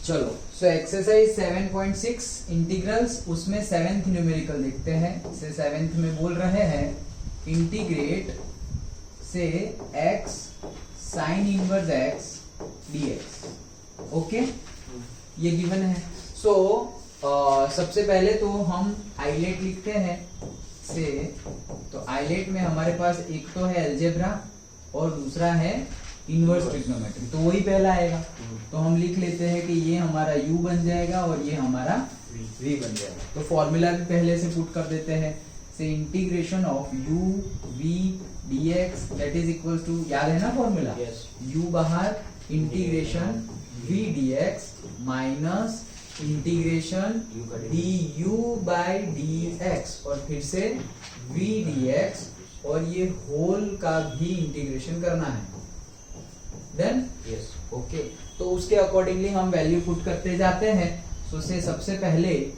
चलो so exercise 7.6 integrals, उसमें 7th numerical देखते हैं। इसे 7th में बोल रहे हैं इंटीग्रेट से x sign inverse x dx। Okay, ये गिवन है। सो सबसे पहले तो हम आइलेट लिखते हैं से, तो आइलेट में हमारे पास एक तो है अलजेब्रा और दूसरा है इनवर्स ट्रिग्नोमेट्री, तो वही पहला आएगा। तो हम लिख लेते हैं कि ये हमारा u बन जाएगा और ये हमारा v बन जाएगा। तो फॉर्मूला भी पहले से पुट कर देते हैं, से integration of u v dx that is equal to, याद है ना फॉर्मूला? u बाहर integration v dx minus integration du by dx और फिर से v dx और ये होल का भी इंटीग्रेशन करना है। देन यस, ओके, तो उसके अकॉर्डिंगली हम वैल्यू पुट करते जाते हैं। सो से सबसे पहले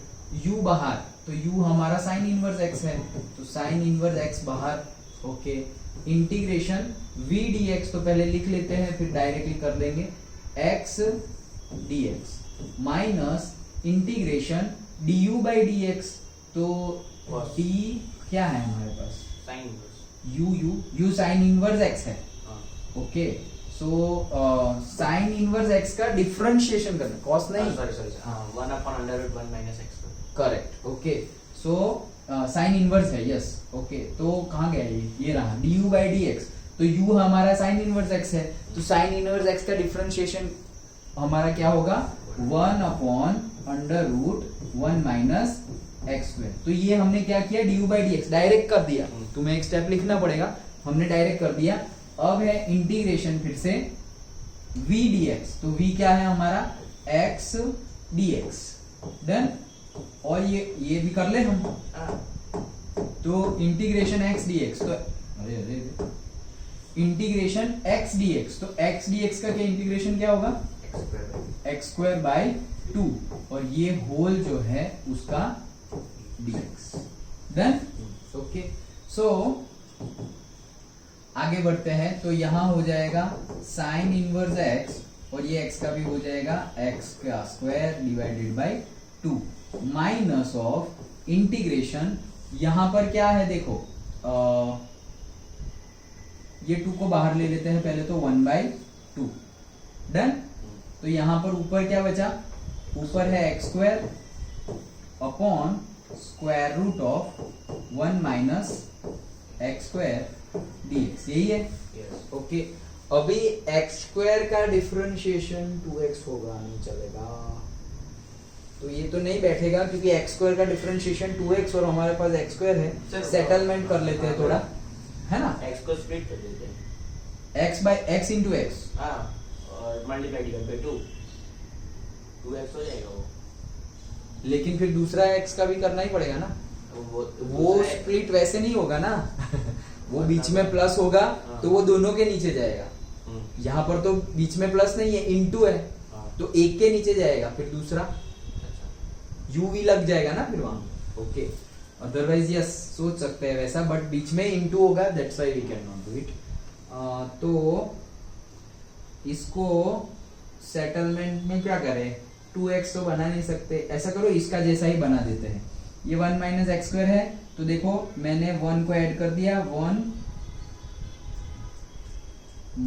u बाहर, तो u हमारा साइन इनवर्स x है, तो साइन इनवर्स x बाहर। ओके, इंटीग्रेशन v dx तो पहले लिख लेते हैं, फिर डायरेक्टली कर देंगे x dx minus integration du by dx, तो d क्या है हमारे पास? Sine inverse u sine inverse x है। Okay, so sine inverse x का डिफरेंशिएशन करना, कॉस नहीं, sorry 1/√1 x। Correct. Okay, so sine inverse है, यस। ओके, तो कहाँ गया ये रहा du बाई dx, तो u हमारा साइन इनवर्स x है, तो साइन इनवर्स x का डिफरेंशिएशन हमारा क्या होगा? 1/√1 माइनस एक्स स्क्वायर। तो ये हमने क्या किया, du बाई dx डायरेक्ट कर दिया, तुम्हें एक स्टेप लिखना पड़ेगा, हमने डायरेक्ट कर दिया। अब है इंटीग्रेशन फिर से v dx, तो v क्या है हमारा? x dx। डन, और ये भी कर ले हम, तो इंटीग्रेशन x dx, तो अरे इंटीग्रेशन x dx, तो x dx का क्या इंटीग्रेशन क्या होगा? x स्क्वायर बाई 2 और ये होल जो है उसका dx। डन, ओके, सो आगे बढ़ते हैं। तो यहां हो जाएगा साइन इनवर्स x और ये x का भी हो जाएगा x का square divided by 2 minus of integration, यहां पर क्या है देखो, ये 2 को बाहर ले लेते हैं पहले, तो 1/2। डन, तो यहां पर ऊपर क्या बचा? ऊपर है x square upon square root of 1 minus x square dx, यही है। ओके, अभी x स्क्वायर का डिफरेंशिएशन 2x होगा, नहीं चलेगा, तो ये तो नहीं बैठेगा क्योंकि x स्क्वायर का डिफरेंशिएशन 2x और हमारे पास x स्क्वायर है। सेटलमेंट कर लेते हैं थोड़ा, है ना? x को स्प्लिट कर देते हैं, x by x into x, हाँ, और मल्टीप्लाई बाई 2x हो जाएगा वो। लेकिन फिर दूसरा x का भी करना ही पड़ेगा ना, वो स्प्लिट वैसे नहीं होगा ना वो बीच में प्लस होगा तो वो दोनों के नीचे जाएगा। यहाँ पर तो बीच में प्लस नहीं है, इनटू है, तो एक के नीचे जाएगा, फिर दूसरा u भी लग जाएगा ना फिर वहां। ओके, अदरवाइज यस सोच सकते हैं वैसा, बट बीच में इनटू होगा, that's why we can not do it. तो इसको सेटलमेंट में क्या करें, 2x तो बना नहीं सकते, ऐसा करो इसका जैसा ही बना देते हैं। ये 1 माइनस एक्स स्क्वायर है, तो देखो मैंने 1 को ऐड कर दिया, 1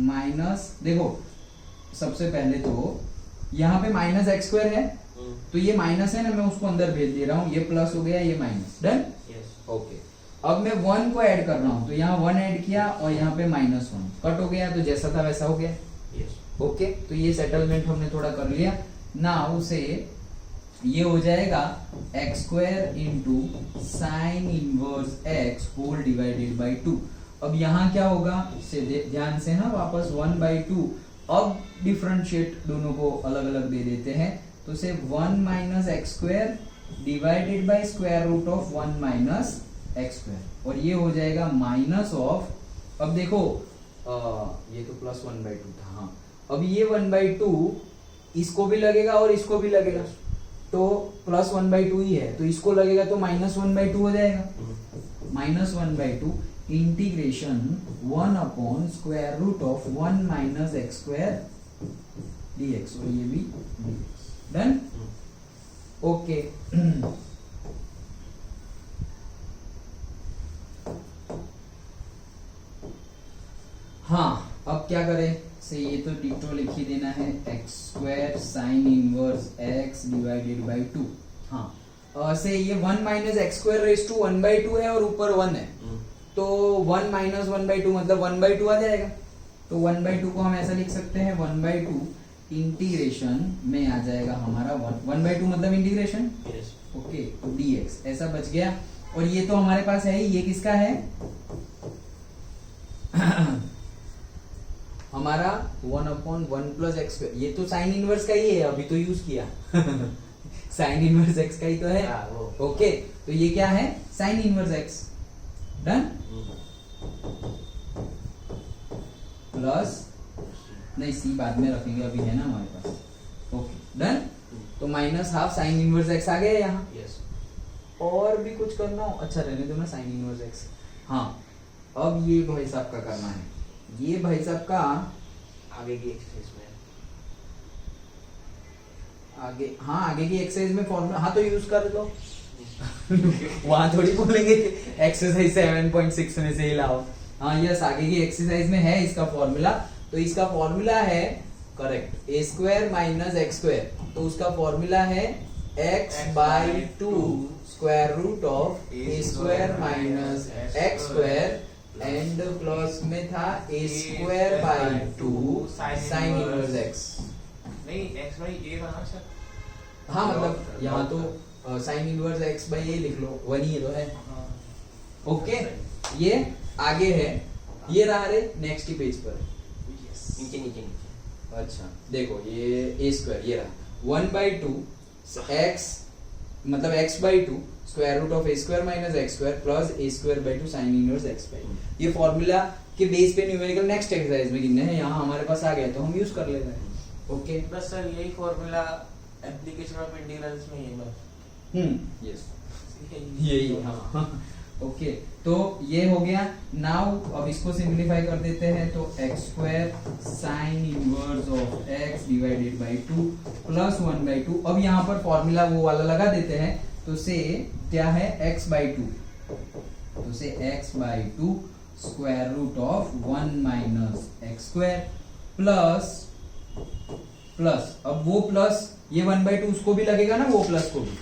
माइनस, देखो सबसे पहले तो यहाँ पे माइनस एक्स स्क्वायर है, तो ये माइनस है ना, मैं उसको अंदर भेज दे रहा हूँ, ये प्लस हो गया, ये माइनस। डन, ओके, अब मैं 1 को ऐड कर रहा हूँ, तो यहाँ 1 ऐड किया और यहाँ पे -1 कट हो गया, तो जैसा था वैसा हो गया। ओके, तो ये सेटलमेंट हमने थोड़ा कर लिया। नाउ से ये हो जाएगा x square into sine inverse x whole divided by 2। अब यहाँ क्या होगा, से ध्यान से ना वापस 1/2, अब डिफरेंशिएट दोनों को अलग अलग दे देते हैं, तो से 1 minus x square divided by square root of 1 minus x square, और ये हो जाएगा माइनस ऑफ, अब देखो ये तो प्लस 1/2 था, हाँ, अब ये 1/2 इसको भी लगेगा और इसको भी लगेगा, तो प्लस 1/2 ही है, तो इसको लगेगा तो -1/2 हो जाएगा। -1/2 integration 1 upon square root of 1 minus x square dx, और ये भी dx। Done, okay. हाँ, अब क्या करें से ये तो डिटो लिख ही देना है, x square sine inverse x divided by 2। हाँ, से ये 1 minus x square raise to 1/2 है और ऊपर 1 है, तो 1 माइनस 1/2 मतलब 1/2 आ जाएगा। तो 1/2 को हम ऐसा लिख सकते हैं, 1/2 इंटीग्रेशन में आ जाएगा हमारा 1/2 मतलब इंटीग्रेशन, ओके, तो dx ऐसा बच गया। और ये तो हमारे पास है ही, ये किसका है हमारा 1/1 प्लस एक्स, ये तो साइन इनवर्स का ही है, अभी तो यूज किया साइन इनवर्स एक्स का ही तो है, ओके। तो ये क्या है, sine inverse x, done, plus नहीं सी बाद में रखेंगे, अभी है ना हमारे पास, ओके डन। तो minus half sine inverse x आ गया यहाँ। और भी कुछ करना हो, अच्छा रहने दो ना साइन इनवर्स एक्स। हाँ, अब ये भाई साहब का करना है, ये भाई साहब का आगे की एक्सरसाइज में आगे, हाँ आगे की एक्सरसाइज में फॉर्मूला, हाँ तो यूज कर लो वहां थोड़ी बोलेंगे एक्सरसाइज 7.6 में से ही लाओ। हाँ यस, आगे की एक्सरसाइज में है इसका फॉर्मूला। तो इसका फॉर्मूला है correct, a square minus x square, तो उसका फॉर्मूला है x/2 square root of a square minus x square and plus में था a square by 2 sine inverse x. नहीं x बाई a था ना सर। हाँ मतलब यहाँ तो sine inverse x by a लिख लो, वन ही तो है, ओके। ये आगे है, ये रहा रे नेक्स्ट ही पेज पर, नीचे नीचे नीचे। अच्छा देखो ये ए स्क्वायर, ये रहा 1/2 एक्स मतलब x/2 square root of a square minus x square plus a square by 2 sine inverse x by. ये फॉर्मूला के बेस पे न्यूमेरिकल नेक्स्ट एक्सरसाइज में गिनने हैं, यहाँ हमारे पास आ गया तो हम यूज कर लेते हैं, ओके। बस सर यही फॉर्मूला एप्लीकेशन ऑफ इंटीग्रल्स में है बस। यस यही, हाँ ओके। तो ये हो गया। नाउ अब इसको सिंपलीफाई कर देते हैं, तो x square sine inverse of x divided by 2 plus 1/2। अब यहाँ पर फॉर्मूला वो वाला लगा देते हैं, तो से क्या है x/2, तो से x/2 square root of 1 minus x square plus plus, अब वो प्लस ये 1/2 उसको भी लगेगा ना, वो प्लस को भी,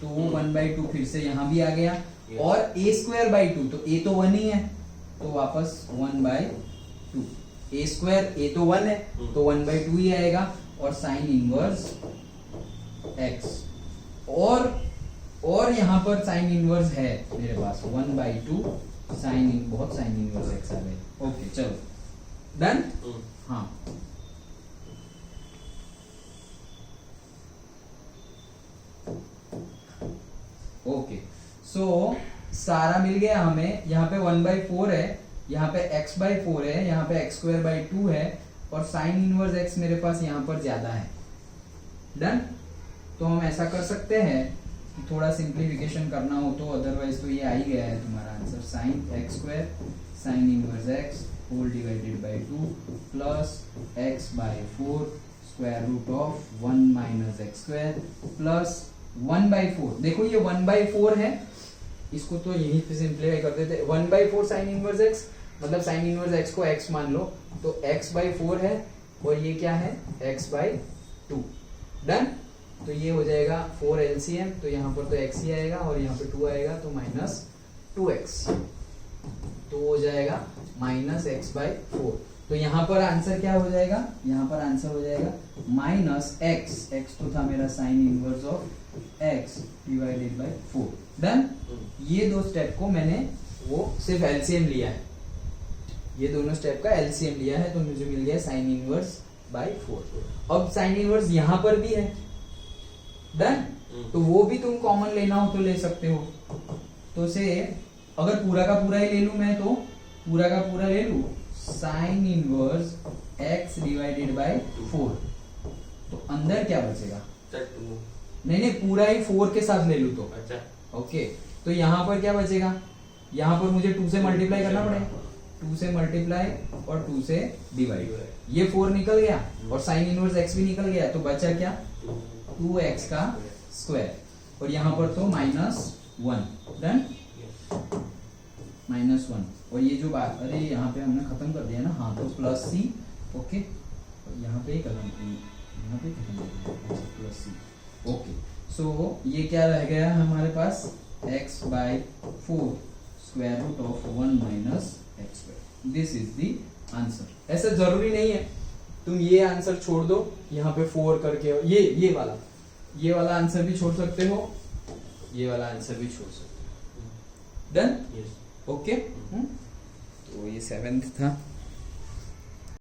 तो वो 1/2 फिर से यहाँ भी आ गया। और a स्क्वायर बाई 2, तो a तो 1 ही है, तो वापस 1/2, a स्क्वायर a तो 1 है तो 1/2 ही आएगा, और साइन इनवर्स x, और यहाँ पर साइन इनवर्स है मेरे पास 1/2 साइन, बहुत साइन इनवर्स x आ गए, ओके चलो डन। हाँ ओके, सो सारा मिल गया हमें। यहाँ पे 1/4 है, यहाँ पे x/4 है, यहाँ पे x स्क्वायर बाई 2 है, और साइन इनवर्स x मेरे पास यहाँ पर ज्यादा है, डन। तो हम ऐसा कर सकते हैं कि थोड़ा सिंप्लीफिकेशन करना हो तो, अदरवाइज तो ये आ ही गया है तुम्हारा answer, sine x square sine inverse x whole divided by 2 plus x/4 square root of 1 minus x square plus 1/4। देखो ये 1/4 है, इसको तो यहीं पे सिंप्लीफाई कर देते हैं। 1/4 साइन इनवर्स x मतलब साइन इनवर्स x को x मान लो, तो x/4 है, और ये क्या है x/2, डन। तो ये हो जाएगा 4 LCM, तो यहाँ पर तो x ही आएगा और यहाँ पे 2 आएगा, तो -2x, तो हो जाएगा -x/4। तो यहाँ पर आंसर क्या हो जाएगा, यहाँ पर आंसर हो जाएगा -x, x तो था मेरा sine inverse of x divided by 4, done. ये दो स्टेप को मैंने वो सिर्फ एलसीएम लिया है, ये दोनों स्टेप का एलसीएम लिया है, तो मुझे मिल गया साइन इनवर्स बाई 4। अब साइन इनवर्स यहाँ पर भी है, डन। तो वो भी तुम कॉमन लेना हो तो ले सकते हो, तो से अगर पूरा का पूरा ही ले लूं मैं, तो पूरा का पूरा ले लूं sign inverse x divided by 4, तो अंदर क्या बचेगा, नहीं पूरा ही 4 के साथ ले लूं तो, अच्छा ओके। तो यहाँ पर क्या बचेगा, यहाँ पर मुझे 2 से मल्टीप्लाई करना पड़ेगा, 2 से मल्टीप्लाई और 2 से डिवाइड, ये 4 निकल गया और साइन इनवर्स x भी निकल गया, तो बचा क्या 2x का स्क्वायर, और यहाँ पर तो -1, डन, -1। और ये जो बात, अरे यहाँ पे हमने खत्म कर दिया ना, हाँ, तो +c, ओके, और यहाँ पे यहाँ पे खत्म कर दिया, +c, ओके। सो ये क्या रह गया हमारे पास, x/4 square root of 1 minus x square. This is the answer. ऐसा जरूरी नहीं है तुम ये आंसर छोड़ दो, यहाँ पे 4 करके, ये वाला आंसर भी छोड़ सकते हो, ये वाला आंसर भी छोड़ सकते हो। Done, Yes. ओके। तो ये 7th था।